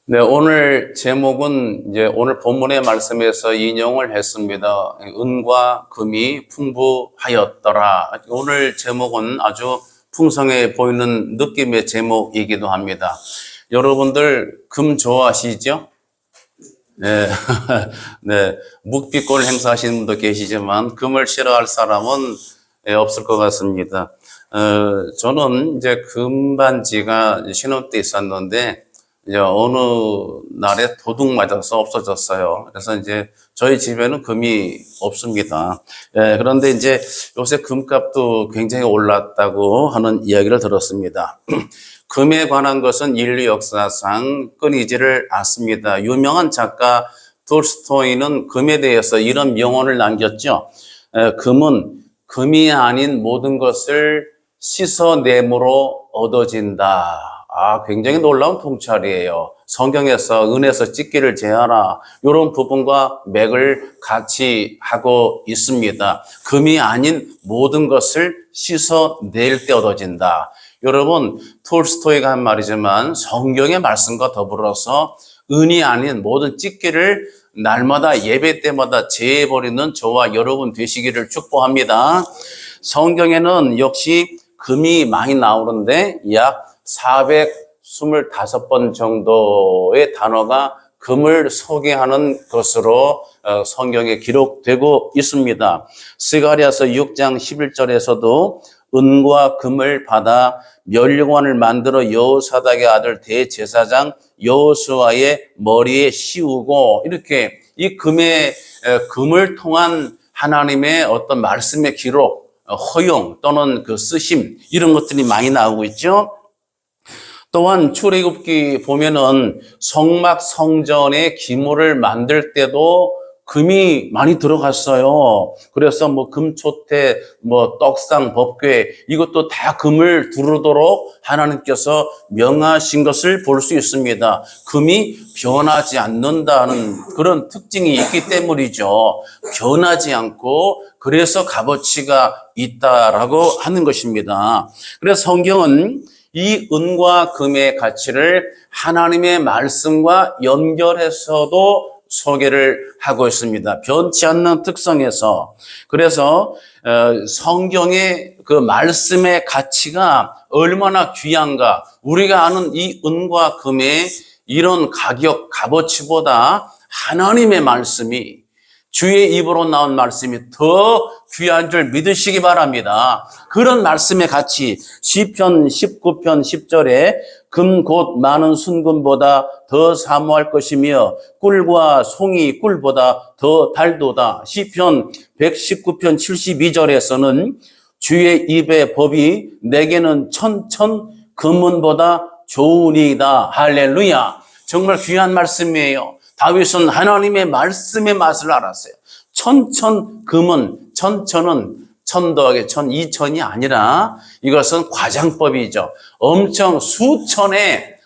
네, 오늘 제목은 이제 오늘 본문의 말씀에서 인용을 했습니다. 은과 금이 풍부하였더라. 오늘 제목은 아주 풍성해 보이는 느낌의 제목이기도 합니다. 여러분들 금 좋아하시죠? 네, 네, 묵비골 행사하시는 분도 계시지만 금을 싫어할 사람은 없을 것 같습니다. 저는 이제 금반지가 신혼 때 있었는데 이제 어느 날에 도둑 맞아서 없어졌어요. 그래서 이제 저희 집에는 금이 없습니다. 그런데 이제 요새 금값도 굉장히 올랐다고 하는 이야기를 들었습니다. 금에 관한 것은 인류 역사상 끊이지를 않습니다. 유명한 작가 톨스토이는 금에 대해서 이런 명언을 남겼죠. 금은 금이 아닌 모든 것을 씻어냄으로 얻어진다. 굉장히 놀라운 통찰이에요. 성경에서 은에서 찢기를 제하라. 이런 부분과 맥을 같이 하고 있습니다. 금이 아닌 모든 것을 씻어낼 때 얻어진다. 여러분, 톨스토이가 한 말이지만 성경의 말씀과 더불어서 은이 아닌 모든 찢기를 날마다 예배 때마다 제해버리는 저와 여러분 되시기를 축복합니다. 성경에는 역시 금이 많이 나오는데 약 425번 정도의 단어가 금을 소개하는 것으로 성경에 기록되고 있습니다. 스가랴서 6장 11절에서도 은과 금을 받아 멸관을 만들어 여호사닥의 아들 대제사장 여호수아의 머리에 씌우고, 이렇게 이 금을 통한 하나님의 어떤 말씀의 기록, 허용 또는 그 쓰심, 이런 것들이 많이 나오고 있죠. 또한 출애굽기 보면은 성막 성전의 기물을 만들 때도 금이 많이 들어갔어요. 그래서 금초대, 떡상, 법궤, 이것도 다 금을 두르도록 하나님께서 명하신 것을 볼 수 있습니다. 금이 변하지 않는다는 그런 특징이 있기 때문이죠. 변하지 않고 그래서 값어치가 있다라고 하는 것입니다. 그래서 성경은 이 은과 금의 가치를 하나님의 말씀과 연결해서도 소개를 하고 있습니다. 변치 않는 특성에서. 그래서 성경의 그 말씀의 가치가 얼마나 귀한가, 우리가 아는 이 은과 금의 이런 가격, 값어치보다 하나님의 말씀이, 주의 입으로 나온 말씀이 더 귀한 줄 믿으시기 바랍니다. 그런 말씀의 가치, 시편 19편 10절에 금 곧 많은 순금보다 더 사모할 것이며 꿀과 송이 꿀보다 더 달도다. 시편 119편 72절에서는 주의 입의 법이 내게는 천천 금은보다 좋으니이다. 할렐루야. 정말 귀한 말씀이에요. 다윗은 하나님의 말씀의 맛을 알았어요. 천천 금은, 천천은 천 더하기 천, 이천이 아니라 이것은 과장법이죠. 엄청 수천에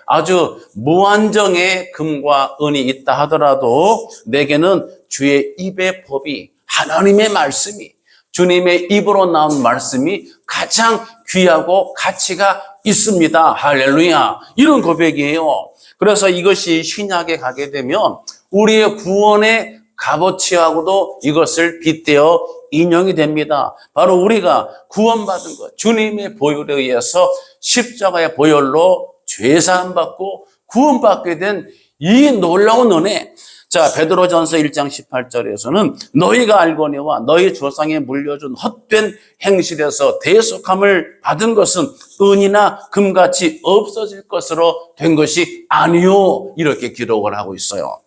아주 무한정의 금과 은이 있다 하더라도 내게는 주의 입의 법이, 하나님의 말씀이, 주님의 입으로 나온 말씀이 가장 귀하고 가치가 있습니다. 할렐루야. 이런 고백이에요. 그래서 이것이 신약에 가게 되면 우리의 구원의 값어치하고도 이것을 빗대어 인용이 됩니다. 바로 우리가 구원받은 것, 주님의 보혈에 의해서 십자가의 보혈로 죄사함 받고 구원받게 된 이 놀라운 은혜. 자, 베드로전서 1장 18절에서는 너희가 알거니와 너희 조상에 물려준 헛된 행실에서 대속함을 받은 것은 은이나 금같이 없어질 것으로 된 것이 아니요, 이렇게 기록을 하고 있어요.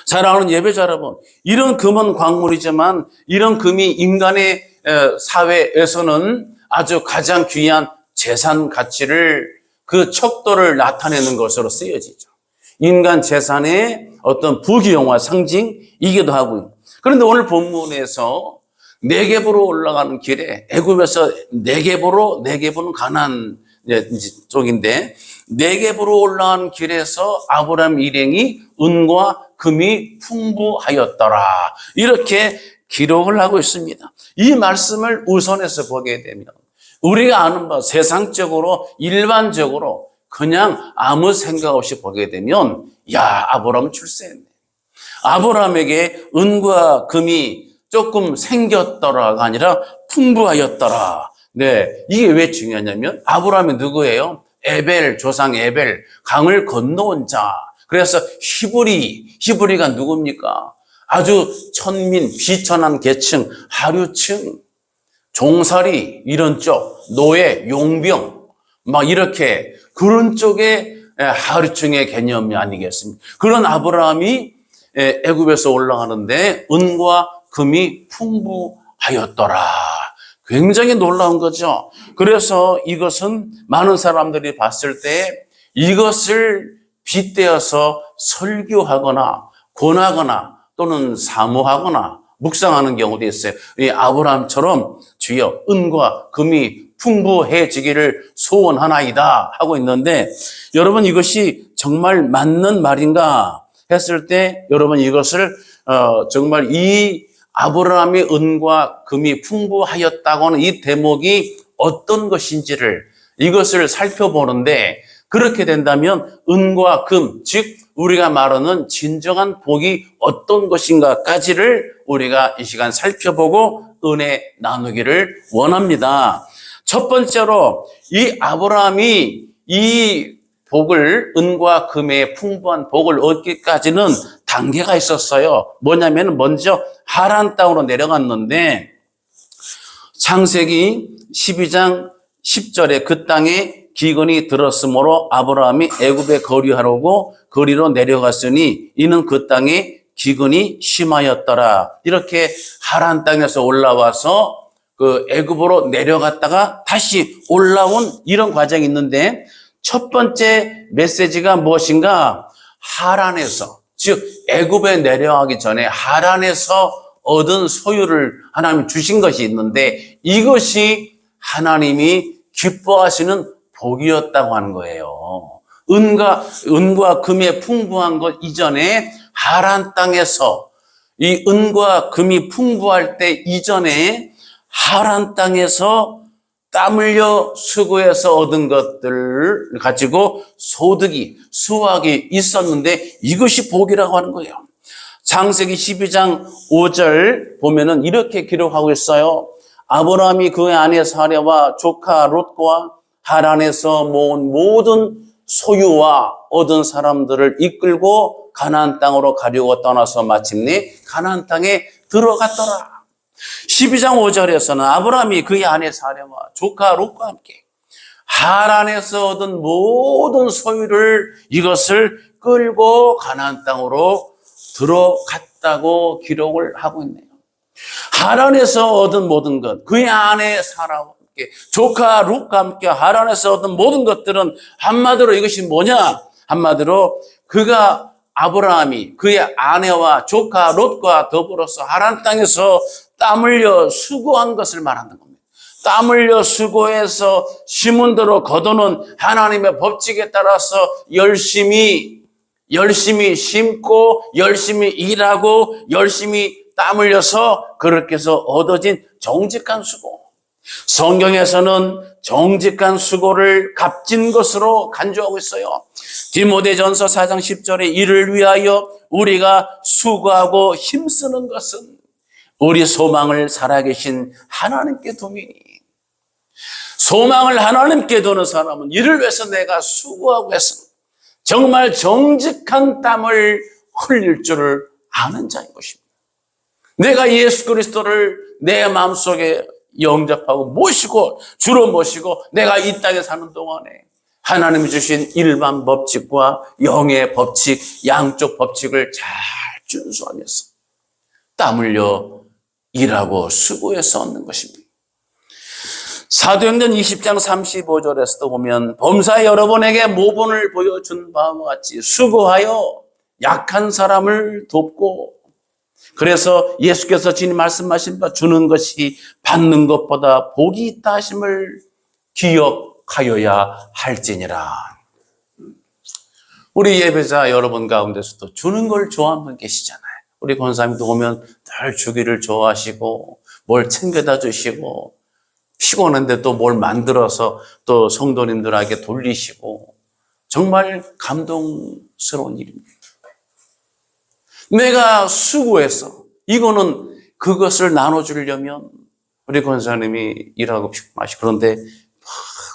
사랑하는 예배자 여러분, 이런 금은 광물이지만 이런 금이 인간의 사회에서는 아주 가장 귀한 재산 가치를, 그 척도를 나타내는 것으로 쓰여지죠. 인간 재산의 어떤 부귀영화 상징이기도 하고요. 그런데 오늘 본문에서 네겝으로 올라가는 길에, 애굽에서 네겝은 가나안 쪽인데, 네겝으로 올라가는 길에서 아브라함 일행이 은과 금이 풍부하였더라, 이렇게 기록을 하고 있습니다. 이 말씀을 우선해서 보게 되면 우리가 아는 바, 세상적으로 일반적으로 그냥 아무 생각 없이 보게 되면 야, 아브라함은 출세했네. 아브라함에게 은과 금이 조금 생겼더라가 아니라 풍부하였더라. 네, 이게 왜 중요하냐면 아브라함이 누구예요? 에벨, 조상 에벨, 강을 건너온 자. 그래서 히브리가 누굽니까? 아주 천민, 비천한 계층, 하류층, 종살이 이런 쪽, 노예, 용병 막 이렇게 그런 쪽의 하류층의 개념이 아니겠습니까? 그런 아브라함이 애굽에서 올라가는데 은과 금이 풍부하였더라. 굉장히 놀라운 거죠. 그래서 이것은 많은 사람들이 봤을 때 이것을 빗대어서 설교하거나 권하거나 또는 사모하거나 묵상하는 경우도 있어요. 이 아브라함처럼 주여 은과 금이 풍부해지기를 소원하나이다 하고 있는데 여러분 이것이 정말 맞는 말인가 했을 때 여러분 이것을 정말 이 아브라함의 은과 금이 풍부하였다고는 이 대목이 어떤 것인지를 이것을 살펴보는데 그렇게 된다면 은과 금, 즉 우리가 말하는 진정한 복이 어떤 것인가까지를 우리가 이 시간 살펴보고 은혜 나누기를 원합니다. 첫 번째로 이 아브라함이 이 복을 은과 금의 풍부한 복을 얻기까지는 단계가 있었어요. 뭐냐면 먼저 하란 땅으로 내려갔는데 창세기 12장 10절에 그 땅에 기근이 들었으므로 아브라함이 애굽에 거류하려고 거리로 내려갔으니 이는 그 땅에 기근이 심하였더라. 이렇게 하란 땅에서 올라와서 그 애굽으로 내려갔다가 다시 올라온 이런 과정이 있는데 첫 번째 메시지가 무엇인가? 하란에서 즉 애굽에 내려가기 전에 하란에서 얻은 소유를 하나님이 주신 것이 있는데 이것이 하나님이 기뻐하시는 복이었다고 하는 거예요. 은과 금의 풍부한 것 이전에 하란 땅에서 이 은과 금이 풍부할 때 이전에 하란 땅에서 땀 흘려 수고해서 얻은 것들을 가지고 소득이, 수확이 있었는데 이것이 복이라고 하는 거예요. 창세기 12장 5절 보면은 이렇게 기록하고 있어요. 아브라함이 그의 아내 사레와 조카 롯과 하란에서 모은 모든 소유와 얻은 사람들을 이끌고 가나안 땅으로 가려고 떠나서 마침내 가나안 땅에 들어갔더라. 12장 5절에서는 아브라함이 그의 아내 사레와 조카 롯과 함께 하란에서 얻은 모든 소유를 이것을 끌고 가나안 땅으로 들어갔다고 기록을 하고 있네요. 하란에서 얻은 모든 것, 그의 아내 사라와 함께 조카 롯과 함께 하란에서 얻은 모든 것들은 한마디로 이것이 뭐냐? 한마디로 그가 아브라함이 그의 아내와 조카 롯과 더불어서 하란 땅에서 땀 흘려 수고한 것을 말하는 겁니다. 땀 흘려 수고해서 심은 대로 거두는 하나님의 법칙에 따라서 열심히 심고 열심히 일하고 열심히 땀 흘려서 그렇게 해서 얻어진 정직한 수고. 성경에서는 정직한 수고를 값진 것으로 간주하고 있어요. 디모데전서 4장 10절에 이를 위하여 우리가 수고하고 힘쓰는 것은 우리 소망을 살아계신 하나님께 두미니. 소망을 하나님께 두는 사람은 이를 위해서 내가 수고하고 해서 정말 정직한 땀을 흘릴 줄을 아는 자인 것입니다. 내가 예수 그리스도를 내 마음속에 영접하고 모시고 주로 모시고 내가 이 땅에 사는 동안에 하나님이 주신 일반 법칙과 영의 법칙, 양쪽 법칙을 잘 준수하면서 땀 흘려 일하고 수고해서 얻는 것입니다. 사도행전 20장 35절에서도 보면 범사 여러분에게 모본을 보여준 바와 같이 수고하여 약한 사람을 돕고 그래서 예수께서 주님 말씀하신 바 주는 것이 받는 것보다 복이 있다 하심을 기억하여야 할지니라. 우리 예배자 여러분 가운데서도 주는 걸 좋아하는 분 계시잖아요. 우리 권사님도 오면 늘 주기를 좋아하시고 뭘 챙겨다 주시고 피곤한데 또 뭘 만들어서 또 성도님들에게 돌리시고 정말 감동스러운 일입니다. 내가 수고해서 이거는 그것을 나눠주려면 우리 권사님이 일하고 마시 그런데 막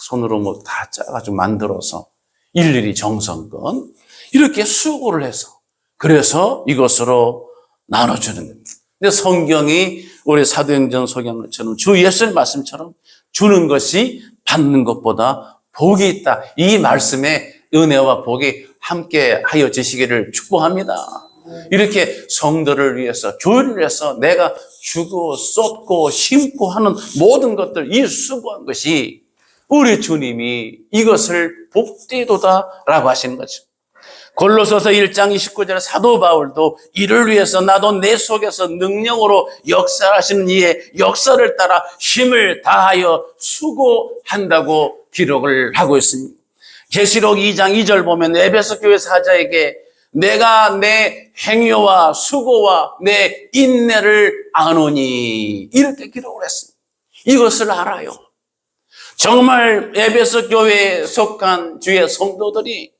손으로 뭐 다 짜가지고 만들어서 일일이 정성껏 이렇게 수고를 해서 그래서 이것으로 나눠주는 겁니다. 근데 성경이 우리 사도행전 소개한 것처럼 주 예수의 말씀처럼 주는 것이 받는 것보다 복이 있다. 이 말씀에 은혜와 복이 함께 하여 지시기를 축복합니다. 이렇게 성도를 위해서 교회를 위해서 내가 주고 쏟고 심고 하는 모든 것들 이 수고한 것이 우리 주님이 이것을 복되도다라고 하시는 거죠. 골로새서 1장 29절에 사도 바울도 이를 위해서 나도 내 속에서 능력으로 역사하시는 이의 역사를 따라 힘을 다하여 수고한다고 기록을 하고 있습니다. 계시록 2장 2절 보면 에베소 교회 사자에게 내가 내 행위와 수고와 내 인내를 아노니 이렇게 기록을 했습니다. 이것을 알아요. 정말 에베소 교회에 속한 주의 성도들이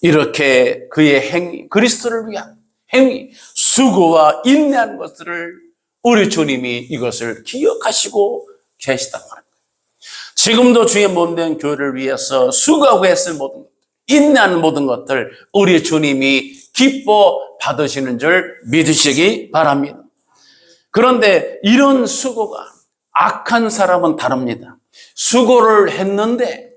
이렇게 그의 행위, 그리스도를 위한 행위, 수고와 인내하는 것들을 우리 주님이 이것을 기억하시고 계시다고 하는 거예요. 지금도 주의 몸된 교회를 위해서 수고하고 했을 모든 것들, 인내하는 모든 것들 우리 주님이 기뻐 받으시는 줄 믿으시기 바랍니다. 그런데 이런 수고가 악한 사람은 다릅니다. 수고를 했는데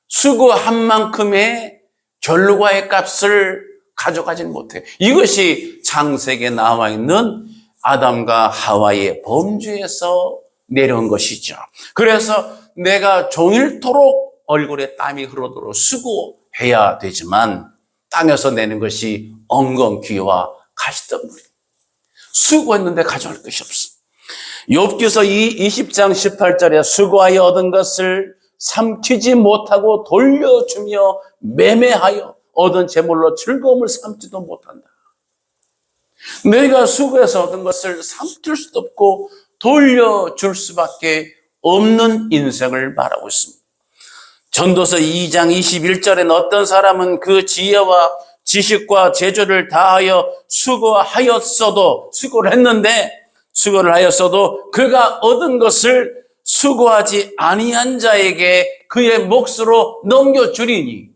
수고한 만큼의 결과의 값을 가져가지는 못해요. 이것이 창세기에 나와 있는 아담과 하와의 범죄에서 내려온 것이죠. 그래서 내가 종일토록 얼굴에 땀이 흐르도록 수고해야 되지만 땅에서 내는 것이 엉겅퀴와 가시덤불. 수고했는데 가져갈 것이 없어. 욥기서 20장 18절에 수고하여 얻은 것을 삼키지 못하고 돌려주며 매매하여 얻은 재물로 즐거움을 삼지도 못한다. 내가 수고해서 얻은 것을 삼킬 수도 없고 돌려줄 수밖에 없는 인생을 말하고 있습니다. 전도서 2장 21절에는 어떤 사람은 그 지혜와 지식과 재주를 다하여 수고를 하였어도 그가 얻은 것을 수고하지 아니한 자에게 그의 몫으로 넘겨주리니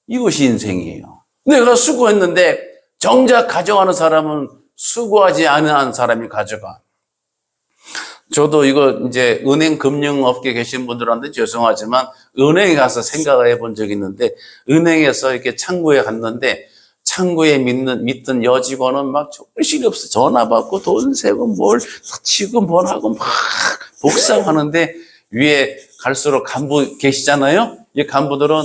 이것이 인생이에요. 내가 수고했는데 정작 가져가는 사람은 수고하지 않은 사람이 가져가. 저도 이거 이제 은행 금융업계에 계신 분들한테 죄송하지만 은행에 가서 생각을 해본 적이 있는데 은행에서 이렇게 창구에 갔는데 창구에 믿던 여직원은 막 정신이 없어. 전화 받고 돈 세고 뭘 치고 뭘 하고 막 복사하는데 위에 갈수록 간부 계시잖아요. 이 간부들은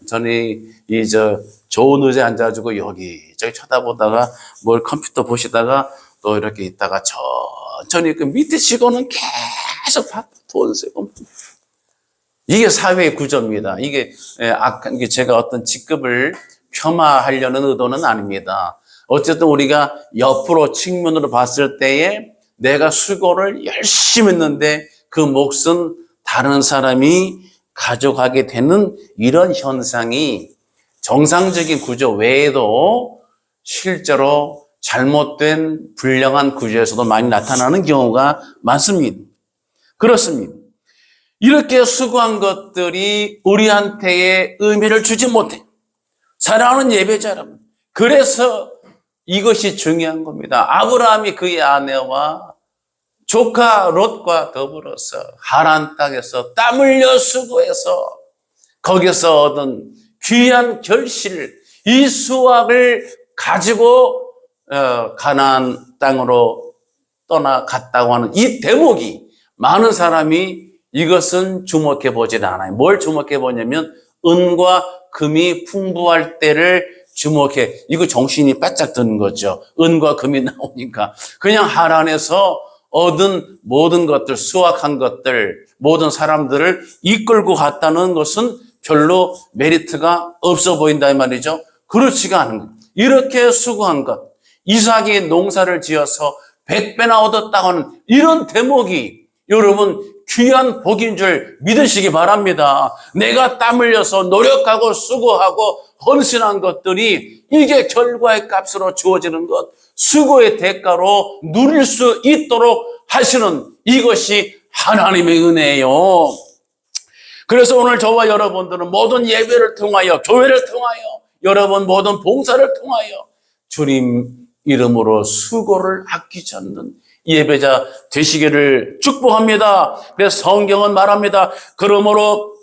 천천히 좋은 의자에 앉아가지고 여기저기 쳐다보다가 뭘 컴퓨터 보시다가 또 이렇게 있다가 천천히 그 밑에 직원은 계속 돈 세고 이게 사회의 구조입니다. 이게 제가 어떤 직급을 폄하하려는 의도는 아닙니다. 어쨌든 우리가 옆으로 측면으로 봤을 때에 내가 수고를 열심히 했는데 그 몫은 다른 사람이 가져가게 되는 이런 현상이 정상적인 구조 외에도 실제로 잘못된 불량한 구조에서도 많이 나타나는 경우가 많습니다. 그렇습니다. 이렇게 수고한 것들이 우리한테의 의미를 주지 못해요. 사랑하는 예배자 여러분, 그래서 이것이 중요한 겁니다. 아브라함이 그의 아내와 조카 롯과 더불어서 하란 땅에서 땀 흘려 수고해서 거기서 얻은 귀한 결실, 이 수확을 가지고 가나안 땅으로 떠나갔다고 하는 이 대목이 많은 사람이 이것은 주목해 보질 않아요. 뭘 주목해 보냐면 은과 금이 풍부할 때를 주목해. 이거 정신이 바짝 드는 거죠. 은과 금이 나오니까. 그냥 하란에서 얻은 모든 것들, 수확한 것들, 모든 사람들을 이끌고 갔다는 것은 별로 메리트가 없어 보인다 이 말이죠. 그렇지가 않은 것. 이렇게 수고한 것, 이삭이 농사를 지어서 100배나 얻었다고 하는 이런 대목이 여러분 귀한 복인 줄 믿으시기 바랍니다. 내가 땀 흘려서 노력하고 수고하고 헌신한 것들이 이게 결과의 값으로 주어지는 것, 수고의 대가로 누릴 수 있도록 하시는 이것이 하나님의 은혜예요. 그래서 오늘 저와 여러분들은 모든 예배를 통하여, 교회를 통하여, 여러분 모든 봉사를 통하여 주님 이름으로 수고를 아끼지 않는 예배자 되시기를 축복합니다. 그래서 성경은 말합니다. 그러므로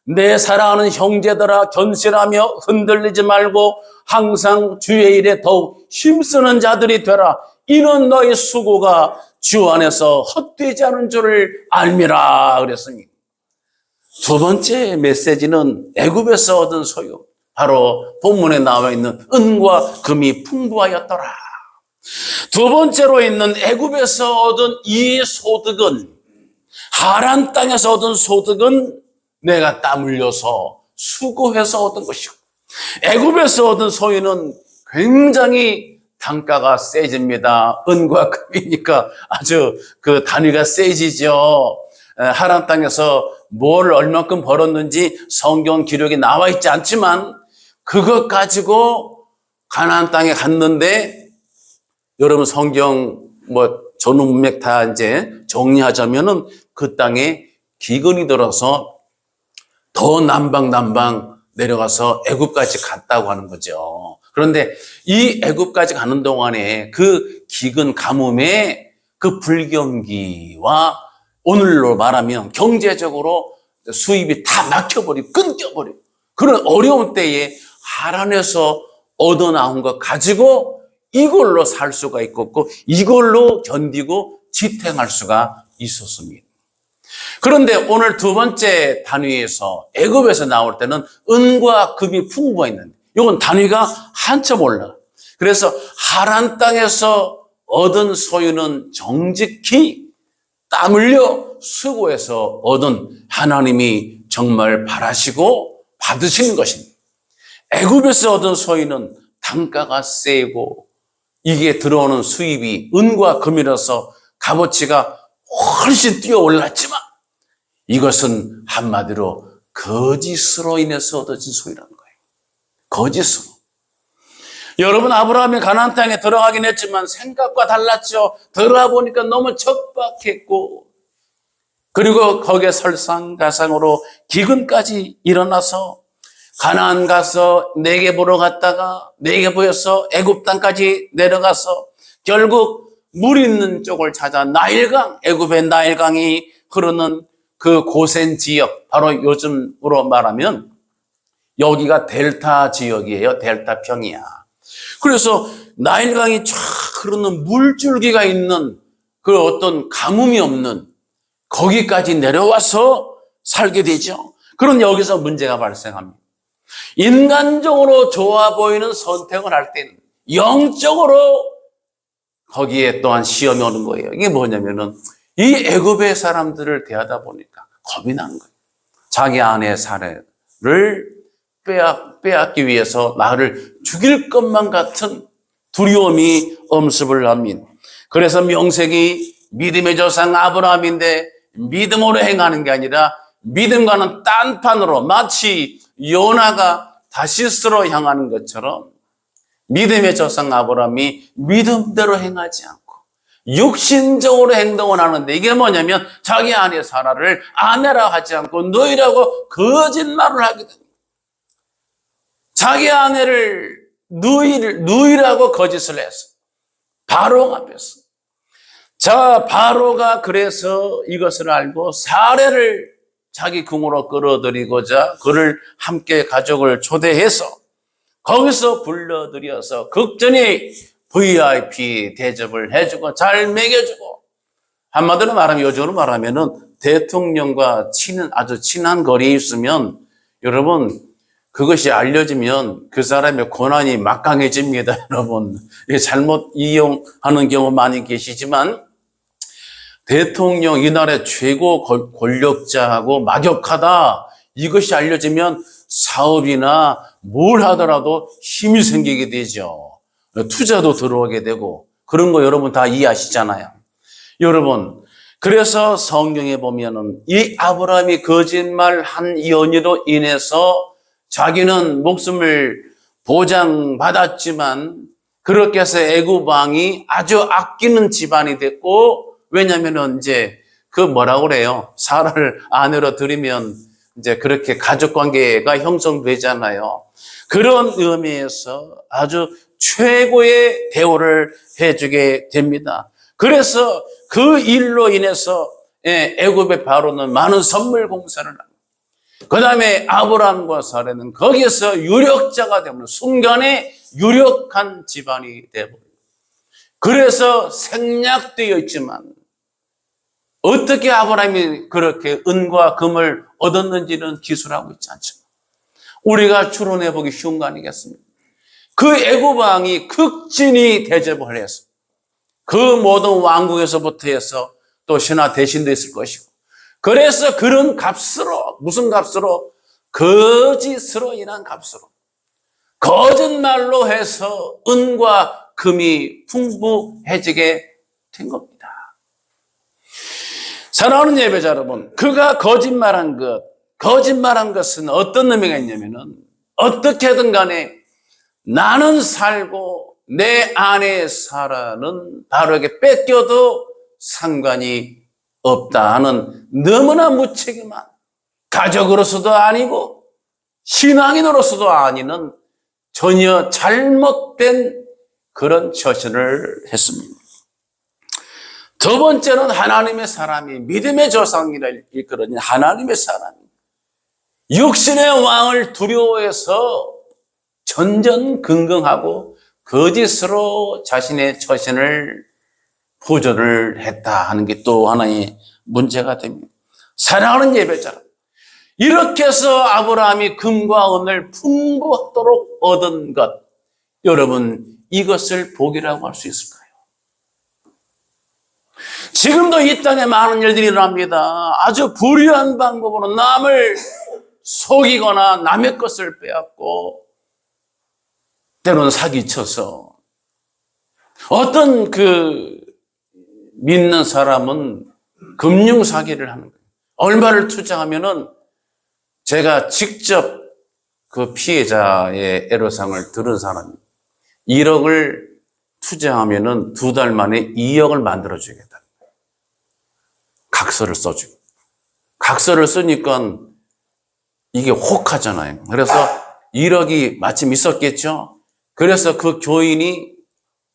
내 사랑하는 형제들아, 견실하며 흔들리지 말고 항상 주의 일에 더욱 힘쓰는 자들이 되라. 이는 너희 수고가 주 안에서 헛되지 않은 줄을 알미라 그랬습니다. 두 번째 메시지는 애굽에서 얻은 소유, 바로 본문에 나와 있는 은과 금이 풍부하였더라. 두 번째로 있는 애굽에서 얻은 이 소득은, 하란 땅에서 얻은 소득은 내가 땀 흘려서 수고해서 얻은 것이고, 애굽에서 얻은 소유는 굉장히 단가가 세집니다. 은과 금이니까 아주 그 단위가 세지죠. 하란 땅에서 뭘 얼마큼 벌었는지 성경 기록이 나와 있지 않지만 그것 가지고 가나안 땅에 갔는데, 여러분 성경 전문맥 다 이제 정리하자면은 그 땅에 기근이 들어서 더 남방 내려가서 애굽까지 갔다고 하는 거죠. 그런데 이 애굽까지 가는 동안에 그 기근 가뭄에 그 불경기와 오늘로 말하면 경제적으로 수입이 다 막혀버리고 끊겨버리고 그런 어려운 때에 하란에서 얻어나온 것 가지고 이걸로 살 수가 있었고 이걸로 견디고 지탱할 수가 있었습니다. 그런데 오늘 두 번째 단위에서 애굽에서 나올 때는 은과 금이 풍부해 있는데 이건 단위가 한참 올라. 그래서 하란 땅에서 얻은 소유는 정직히 땀 흘려 수고해서 얻은 하나님이 정말 바라시고 받으시는 것입니다. 애굽에서 얻은 소유는 단가가 세고 이게 들어오는 수입이 은과 금이라서 값어치가 훨씬 뛰어 올랐지만 이것은 한마디로 거짓으로 인해서 얻어진 소유라는 거예요. 거짓으로. 여러분 아브라함이 가나안 땅에 들어가긴 했지만 생각과 달랐죠. 들어가 보니까 너무 척박했고 그리고 거기에 설상가상으로 기근까지 일어나서 가나안 가서 내게 보러 갔다가 내게 보여서 애굽 땅까지 내려가서 결국 물 있는 쪽을 찾아 나일강, 애굽의 나일강이 흐르는 그 고센 지역, 바로 요즘으로 말하면 여기가 델타 지역이에요. 델타 평이야. 그래서 나일강이 쫙 흐르는 물줄기가 있는 그 어떤 가뭄이 없는 거기까지 내려와서 살게 되죠. 그런 여기서 문제가 발생합니다. 인간적으로 좋아 보이는 선택을 할 때는 영적으로 거기에 또한 시험이 오는 거예요. 이게 뭐냐면은 이 애굽의 사람들을 대하다 보니까 겁이 난 거예요. 자기 아내의 사례를 빼앗기 위해서 나를 죽일 것만 같은 두려움이 엄습을 합니다. 그래서 명색이 믿음의 조상 아브라함인데 믿음으로 행하는 게 아니라 믿음과는 딴판으로 마치 요나가 다시스로 향하는 것처럼 믿음의 조상 아브라함이 믿음대로 행하지 않고 육신적으로 행동을 하는데 이게 뭐냐면 자기 아내 사라를 아내라 하지 않고 너희라고 거짓말을 하게 됩니다. 자기 아내를 누이라고 거짓을 했어. 바로 앞에서. 자, 바로가 그래서 이것을 알고 사례를 자기 궁으로 끌어들이고자 그를 함께 가족을 초대해서 거기서 불러들여서 극전히 VIP 대접을 해주고 잘 먹여주고 한마디로 말하면 요즘으로 말하면은 대통령과 아주 친한 거리에 있으면 여러분 그것이 알려지면 그 사람의 권한이 막강해집니다. 여러분 이게 잘못 이용하는 경우 많이 계시지만 대통령 이 나라의 최고 권력자하고 막역하다 이것이 알려지면 사업이나 뭘 하더라도 힘이 생기게 되죠. 투자도 들어오게 되고 그런 거 여러분 다 이해하시잖아요. 여러분 그래서 성경에 보면은 이 아브라함이 거짓말한 연유로 인해서 자기는 목숨을 보장받았지만 그렇게 해서 애굽 왕이 아주 아끼는 집안이 됐고, 왜냐면은 이제 그 뭐라고 그래요? 사라를 아내로 들이면 이제 그렇게 가족 관계가 형성되잖아요. 그런 의미에서 아주 최고의 대우를 해주게 됩니다. 그래서 그 일로 인해서 애굽의 바로는 많은 선물 공사를 합니다. 그 다음에 아브라함과 사라는 거기에서 유력자가 되면 순간에 유력한 집안이 되어버려요. 그래서 생략되어 있지만 어떻게 아브라함이 그렇게 은과 금을 얻었는지는 기술하고 있지 않죠. 우리가 추론해보기 쉬운 거 아니겠습니까? 그 애굽 왕이 극진히 대접을 해서 그 모든 왕국에서부터 해서 또 신하 대신도 있을 것이고, 그래서 그런 값으로, 무슨 값으로? 거짓으로 인한 값으로, 거짓말로 해서 은과 금이 풍부해지게 된 겁니다. 사랑하는 예배자 여러분, 그가 거짓말한 것은 어떤 의미가 있냐면은, 어떻게든 간에 나는 살고 내 아내 사라는 바로에게 뺏겨도 상관이 없다 하는 너무나 무책임한, 가족으로서도 아니고 신앙인으로서도 아니는 전혀 잘못된 그런 처신을 했습니다. 두 번째는 하나님의 사람이, 믿음의 조상이라 일컬어진 하나님의 사람이 육신의 왕을 두려워해서 전전긍긍하고 거짓으로 자신의 처신을 보조를 했다 하는 게 또 하나의 문제가 됩니다. 사랑하는 예배자, 이렇게 해서 아브라함이 금과 은을 풍부하도록 얻은 것, 여러분 이것을 복이라고 할 수 있을까요? 지금도 이 땅에 많은 일들이 일어납니다. 아주 불의한 방법으로 남을 속이거나 남의 것을 빼앗고 때로는 사기쳐서, 어떤 믿는 사람은 금융 사기를 하는 거예요. 얼마를 투자하면은, 제가 직접 그 피해자의 애로사항을 들은 사람이 1억을 투자하면은 2달 만에 2억을 만들어주겠다. 각서를 써주고. 각서를 쓰니까 이게 혹하잖아요. 그래서 1억이 마침 있었겠죠. 그래서 그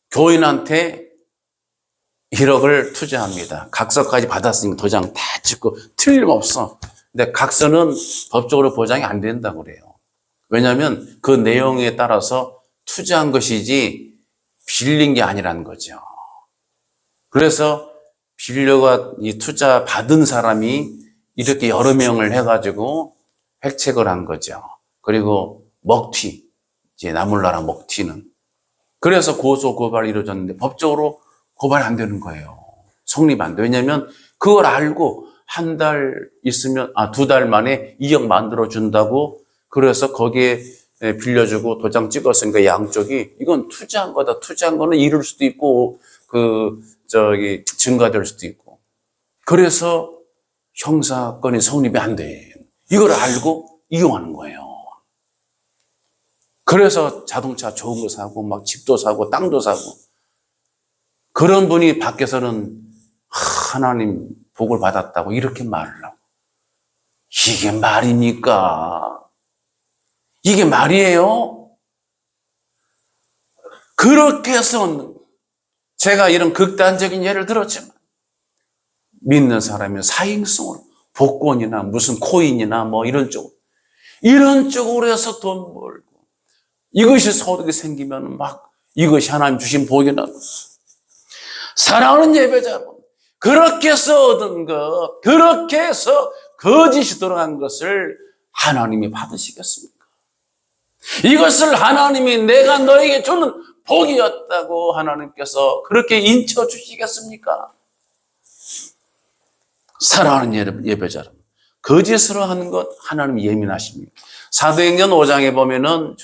교인한테 1억을 투자합니다. 각서까지 받았으니까 도장 다 찍고 틀림없어. 근데 각서는 법적으로 보장이 안 된다고 그래요. 왜냐하면 그 내용에 따라서 투자한 것이지 빌린 게 아니라는 거죠. 그래서 이 투자 받은 사람이 이렇게 여러 명을 해가지고 획책을 한 거죠. 그리고 먹튀, 이제 나몰라라 먹튀는. 그래서 고소 고발이 이루어졌는데 법적으로 고발 안 되는 거예요. 성립 안 돼. 왜냐하면 그걸 알고 한 달 있으면 2달 만에 2억 만들어 준다고, 그래서 거기에 빌려주고 도장 찍었으니까 양쪽이 이건 투자한 거다. 투자한 거는 이룰 수도 있고 증가될 수도 있고. 그래서 형사건이 성립이 안 돼. 이걸 알고 이용하는 거예요. 그래서 자동차 좋은 거 사고 막 집도 사고 땅도 사고. 그런 분이 밖에서는 하나님 복을 받았다고 이렇게 말을 하고. 이게 말입니까? 이게 말이에요? 그렇게 해서 제가 이런 극단적인 예를 들었지만, 믿는 사람이 사행성으로 복권이나 무슨 코인이나 뭐 이런 쪽으로 해서 돈 벌고, 이것이 소득이 생기면 막 이것이 하나님 주신 복이나. 사랑하는 예배자 여러분, 그렇게 해서 얻은 것, 그렇게 해서 거짓이 들어간 것을 하나님이 받으시겠습니까? 이것을 하나님이 내가 너에게 주는 복이었다고 하나님께서 그렇게 인쳐 주시겠습니까? 사랑하는 예배자 여러분, 거짓으로 하는 것 하나님이 예민하십니다. 사도행전 5장에 보면은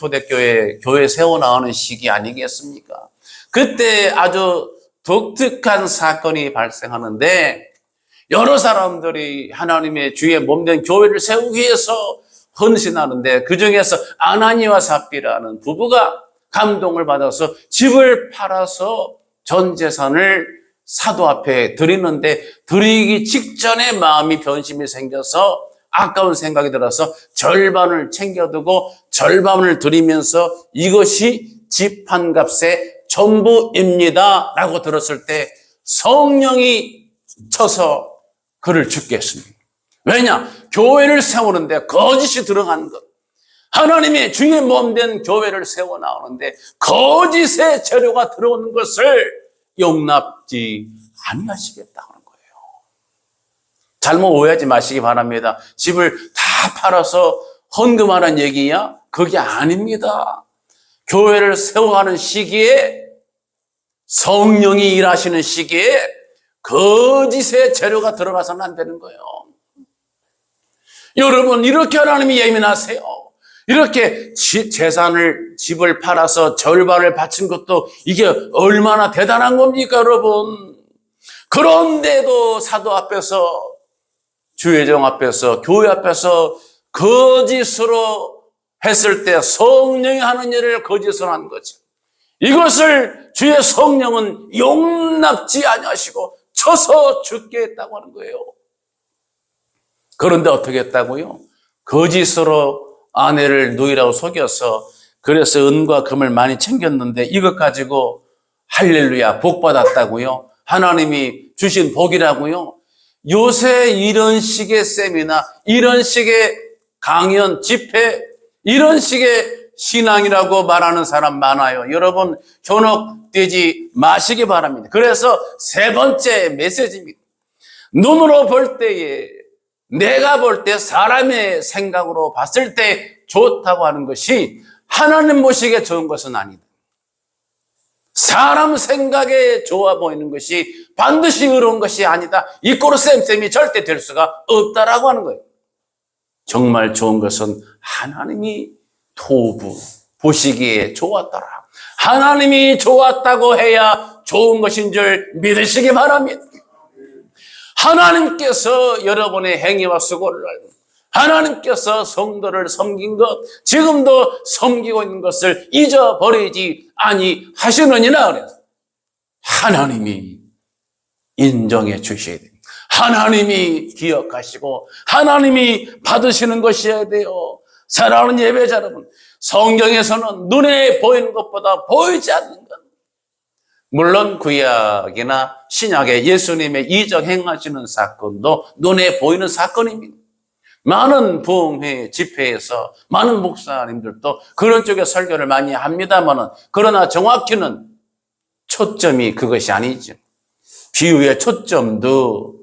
교회 세워나가는 시기 아니겠습니까? 그때 아주 독특한 사건이 발생하는데, 여러 사람들이 하나님의 주의 몸된 교회를 세우기 위해서 헌신하는데 그 중에서 아나니와 삽비라는 부부가 감동을 받아서 집을 팔아서 전 재산을 사도 앞에 드리는데 드리기 직전에 마음이 변심이 생겨서 아까운 생각이 들어서 절반을 챙겨두고 절반을 드리면서 이것이 집 한 값의 전부입니다 라고 들었을 때 성령이 쳐서 그를 죽게 했습니다. 왜냐? 교회를 세우는데 거짓이 들어간 것. 하나님의 주의 몸된 교회를 세워 나오는데 거짓의 재료가 들어오는 것을 용납지 아니하시겠다는 거예요. 잘못 오해하지 마시기 바랍니다. 집을 다 팔아서 헌금하는 얘기야? 그게 아닙니다. 교회를 세워가는 시기에 성령이 일하시는 시기에 거짓의 재료가 들어가서는 안 되는 거예요. 여러분 이렇게 하나님이 예민하세요. 이렇게 재산을 집을 팔아서 절반을 바친 것도 이게 얼마나 대단한 겁니까 여러분. 그런데도 사도 앞에서 주회정 앞에서 교회 앞에서 거짓으로 했을 때 성령이 하는 일을 거짓으로 한 거죠. 이것을 주의 성령은 용납지 아니하시고 쳐서 죽게 했다고 하는 거예요. 그런데 어떻게 했다고요? 거짓으로 아내를 누이라고 속여서 그래서 은과 금을 많이 챙겼는데 이것 가지고 할렐루야 복 받았다고요? 하나님이 주신 복이라고요? 요새 이런 식의 세미나 이런 식의 강연 집회 이런 식의 신앙이라고 말하는 사람 많아요. 여러분 현혹되지 마시기 바랍니다. 그래서 세 번째 메시지입니다. 눈으로 볼 때에 내가 볼 때 사람의 생각으로 봤을 때 좋다고 하는 것이 하나님 보시기에 좋은 것은 아니다. 사람 생각에 좋아 보이는 것이 반드시 의로운 것이 아니다. 이 꼴 쌤쌤이 절대 될 수가 없다라고 하는 거예요. 정말 좋은 것은 하나님이 토부 보시기에 좋았더라. 하나님이 좋았다고 해야 좋은 것인 줄 믿으시기 바랍니다. 하나님께서 여러분의 행위와 수고를 알고 하나님께서 성도를 섬긴 것 지금도 섬기고 있는 것을 잊어버리지 아니하시느니라 그래서 하나님이 인정해 주셔야 됩니다. 하나님이 기억하시고 하나님이 받으시는 것이어야 돼요. 사랑하는 예배자 여러분, 성경에서는 눈에 보이는 것보다 보이지 않는 것, 물론 구약이나 신약에 예수님의 이적 행하시는 사건도 눈에 보이는 사건입니다. 많은 부흥회 집회에서 많은 목사님들도 그런 쪽에 설교를 많이 합니다만 그러나 정확히는 초점이 그것이 아니죠. 비유의 초점도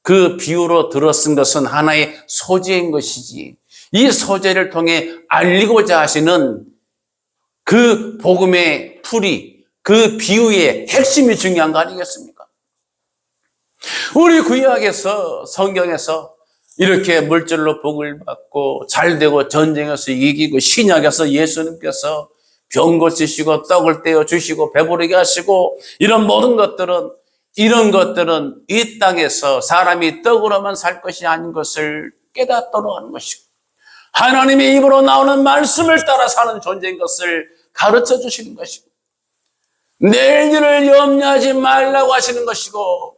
그 비유로 들어쓴 것은 하나의 소재인 것이지 이 소재를 통해 알리고자 하시는 그 복음의 풀이 그 비유의 핵심이 중요한 거 아니겠습니까? 우리 구약에서 성경에서 이렇게 물질로 복을 받고 잘되고 전쟁에서 이기고 신약에서 예수님께서 병 고치시고 떡을 떼어 주시고 배부르게 하시고 이런 모든 것들은 이 땅에서 사람이 떡으로만 살 것이 아닌 것을 깨닫도록 하는 것이고 하나님의 입으로 나오는 말씀을 따라 사는 존재인 것을 가르쳐 주시는 것이고 내일 일을 염려하지 말라고 하시는 것이고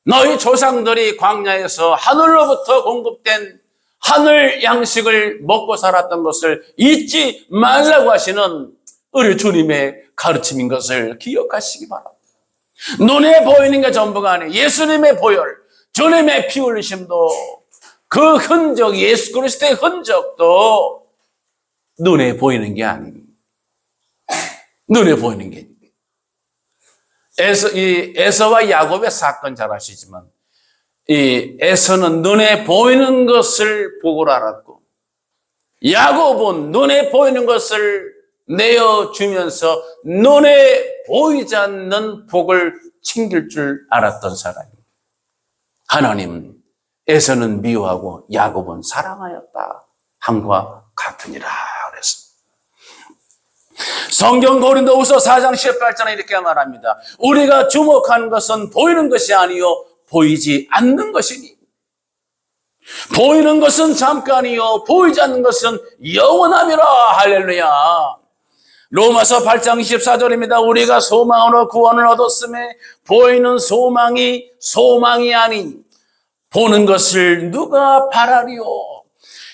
너희 조상들이 광야에서 하늘로부터 공급된 하늘 양식을 먹고 살았던 것을 잊지 말라고 하시는 우리 주님의 가르침인 것을 기억하시기 바랍니다. 눈에 보이는 게 전부가 아니에요. 예수님의 보혈, 주님의 피 흘리심도 그 흔적, 예수 그리스도의 흔적도 눈에 보이는 게 아닙니다. 눈에 보이는 게 에서와 야곱의 사건 잘 아시지만 이 에서는 눈에 보이는 것을 복으로 알았고 야곱은 눈에 보이는 것을 내어주면서 눈에 보이지 않는 복을 챙길 줄 알았던 사람입니다. 하나님 에서는 미워하고 야곱은 사랑하였다 함과 같으니라 그랬습니다. 성경 고린도후서 4장 18절에 이렇게 말합니다. 우리가 주목하는 것은 보이는 것이 아니요 보이지 않는 것이니 보이는 것은 잠깐이요 보이지 않는 것은 영원함이라. 할렐루야. 로마서 8장 24절입니다. 우리가 소망으로 구원을 얻었음에 보이는 소망이 아닌 보는 것을 누가 바라리요.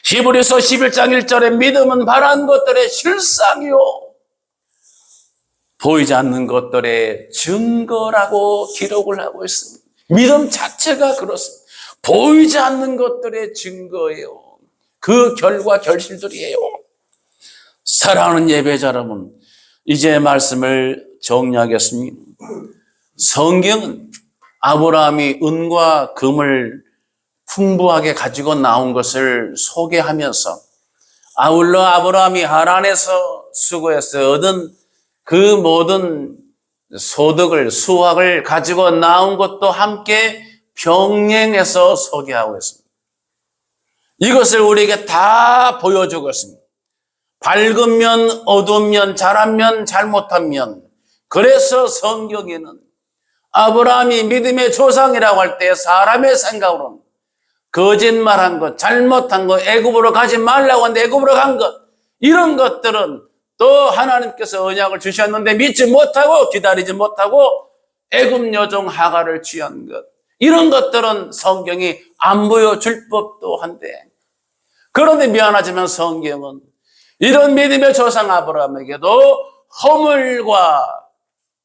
히브리서 11장 1절에 믿음은 바란 것들의 실상이요 보이지 않는 것들의 증거라고 기록을 하고 있습니다. 믿음 자체가 그렇습니다. 보이지 않는 것들의 증거예요. 그 결과 결실들이에요. 사랑하는 예배자 여러분, 이제 말씀을 정리하겠습니다. 성경은 아브라함이 은과 금을 풍부하게 가지고 나온 것을 소개하면서 아울러 아브라함이 하란에서 수고해서 얻은 그 모든 소득을 수확을 가지고 나온 것도 함께 병행해서 소개하고 있습니다. 이것을 우리에게 다 보여주고 있습니다. 밝은 면, 어두운 면, 잘한 면, 잘못한 면. 그래서 성경에는 아브라함이 믿음의 조상이라고 할 때 사람의 생각으로는 거짓말한 것, 잘못한 것, 애굽으로 가지 말라고 하는데 애굽으로 간 것, 이런 것들은 또 하나님께서 언약을 주셨는데 믿지 못하고 기다리지 못하고 애굽 여종 하가를 취한 것, 이런 것들은 성경이 안 보여줄 법도 한데, 그런데 미안하지만 성경은 이런 믿음의 조상 아브라함에게도 허물과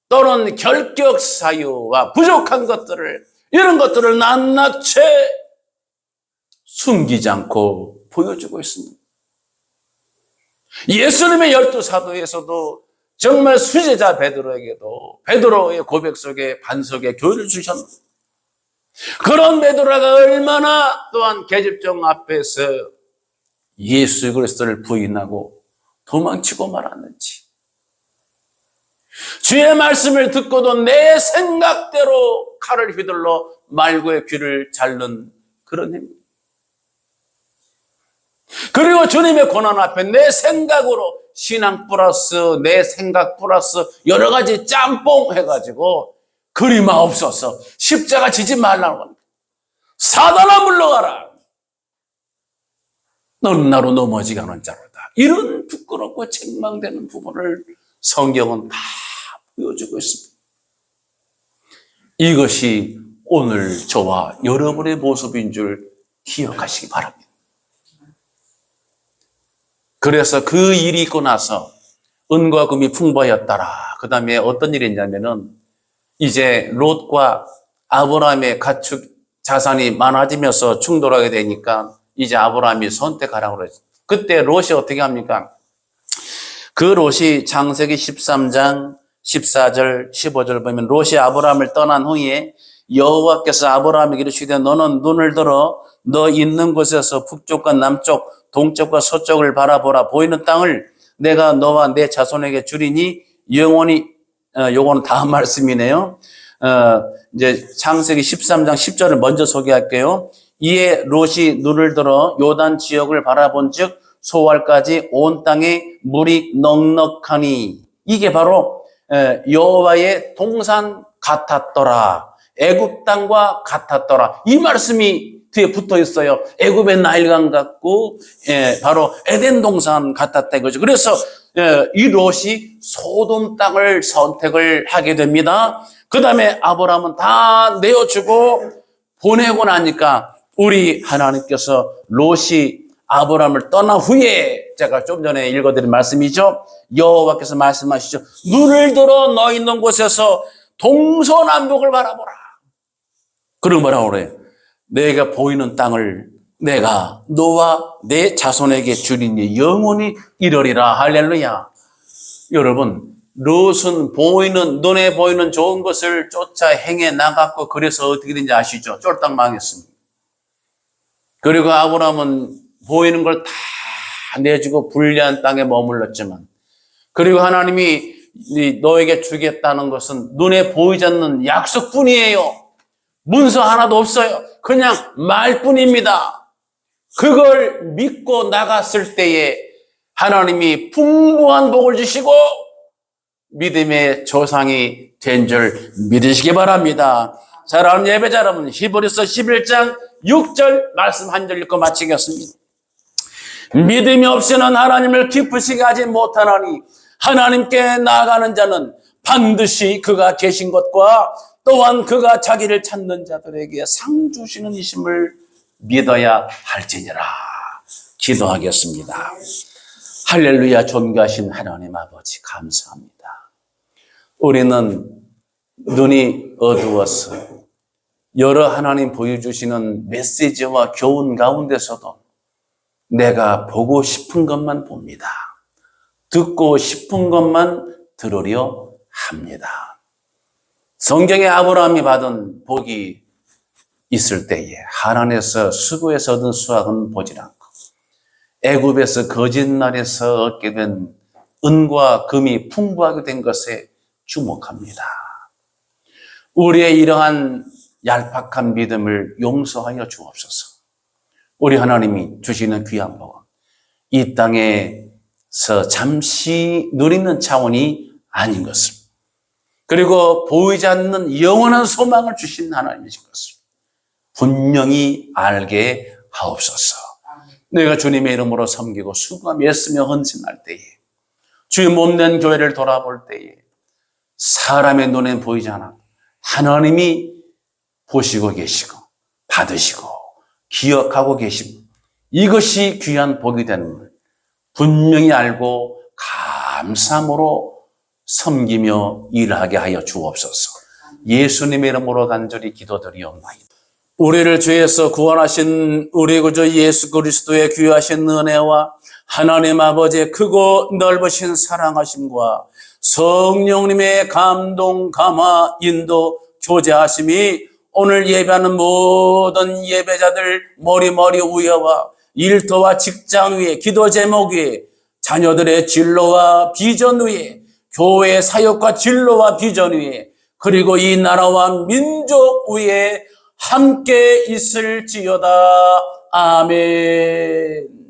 또는 결격 사유와 부족한 것들을, 이런 것들을 낱낱이 숨기지 않고 보여주고 있습니다. 예수님의 12사도에서도 정말 수제자 베드로에게도 베드로의 고백 속에 반석의 교훈을 주셨습니다. 그런 베드로가 얼마나 또한 계집종 앞에서 예수 그리스도를 부인하고 도망치고 말았는지, 주의 말씀을 듣고도 내 생각대로 칼을 휘둘러 말고의 귀를 자른 그런 행위, 그리고 주님의 고난 앞에 내 생각으로 신앙 플러스 내 생각 플러스 여러 가지 짬뽕 해가지고 그리마옵소서, 십자가 지지 말라고 합니다. 사단아 물러가라, 너는 나로 넘어지게 하는 자로다. 이런 부끄럽고 책망되는 부분을 성경은 다 보여주고 있습니다. 이것이 오늘 저와 여러분의 모습인 줄 기억하시기 바랍니다. 그래서 그 일이 있고 나서 은과 금이 풍부하였더라. 그 다음에 어떤 일이 있냐면은 이제 롯과 아브라함의 가축 자산이 많아지면서 충돌하게 되니까 이제 아브라함이 선택하라고 그러죠. 그때 롯이 어떻게 합니까? 그 롯이 창세기 13장 14절 15절 보면 롯이 아브라함을 떠난 후에 여호와께서 아브라함에게 이르시되 너는 눈을 들어 너 있는 곳에서 북쪽과 남쪽 동쪽과 서쪽을 바라보라. 보이는 땅을 내가 너와 내 자손에게 주리니 영원히, 요거는 다음 말씀이네요. 이제 창세기 13장 10절을 먼저 소개할게요. 이에 롯이 눈을 들어 요단 지역을 바라본 즉 소알까지 온 땅에 물이 넉넉하니, 이게 바로 여호와의 동산 같았더라. 애굽 땅과 같았더라. 이 말씀이 뒤에 붙어 있어요. 애굽의 나일강 같고, 바로 에덴 동산 같았다 이거죠. 그래서 이 롯이 소돔 땅을 선택을 하게 됩니다. 그 다음에 아브라함은 다 내어주고 보내고 나니까 우리 하나님께서 롯이 아브라함을 떠난 후에, 제가 좀 전에 읽어드린 말씀이죠. 여호와께서 말씀하시죠. 눈을 들어 너 있는 곳에서 동서남북을 바라보라. 그리고 뭐라고 그래요? 내가 보이는 땅을 내가 너와 내 자손에게 주리니 영원히 이르리라. 할렐루야. 여러분, 롯은 보이는, 눈에 보이는 좋은 것을 쫓아 행해 나갔고, 그래서 어떻게 된지 아시죠? 쫄딱 망했습니다. 그리고 아브라함은 보이는 걸 다 내주고 불리한 땅에 머물렀지만, 그리고 하나님이 너에게 주겠다는 것은 눈에 보이지 않는 약속뿐이에요. 문서 하나도 없어요. 그냥 말뿐입니다. 그걸 믿고 나갔을 때에 하나님이 풍부한 복을 주시고 믿음의 조상이 된 줄 믿으시기 바랍니다. 사랑하는 예배자 여러분, 히브리서 11장 6절 말씀 한 절 읽고 마치겠습니다. 믿음이 없이는 하나님을 기쁘시게 하지 못하나니 하나님께 나아가는 자는 반드시 그가 계신 것과 또한 그가 자기를 찾는 자들에게 상 주시는 이심을 믿어야 할지니라. 기도하겠습니다. 할렐루야. 존귀하신 하나님 아버지 감사합니다. 우리는 눈이 어두워서 여러 하나님 보여주시는 메시지와 교훈 가운데서도 내가 보고 싶은 것만 봅니다. 듣고 싶은 것만 들으려 합니다. 성경에 아브라함이 받은 복이 있을 때에 하란에서 수고해서 얻은 수확은 보지 않고 애굽에서 거짓말에서 얻게 된 은과 금이 풍부하게 된 것에 주목합니다. 우리의 이러한 얄팍한 믿음을 용서하여 주옵소서. 우리 하나님이 주시는 귀한 복은 이 땅에서 잠시 누리는 차원이 아닌 것을, 그리고 보이지 않는 영원한 소망을 주신 하나님이신 것을 분명히 알게 하옵소서. 내가 주님의 이름으로 섬기고 수고하며 애쓰며 헌신할 때에, 주의 몸된 교회를 돌아볼 때에 사람의 눈엔 보이지 않아 하나님이 보시고 계시고 받으시고 기억하고 계시고 이것이 귀한 복이 되는 걸 분명히 알고 감사함으로 섬기며 일하게 하여 주옵소서. 예수님의 이름으로 간절히 기도드리옵나이다. 우리를 죄에서 구원하신 우리 구주 예수 그리스도의 귀하신 은혜와 하나님 아버지의 크고 넓으신 사랑하심과 성령님의 감동, 감화, 인도, 교제하심이 오늘 예배하는 모든 예배자들 머리 위와 일터와 직장 위에, 기도 제목 위에, 자녀들의 진로와 비전 위에, 교회의 사역과 진로와 비전 위에, 그리고 이 나라와 민족 위에 함께 있을지어다. 아멘.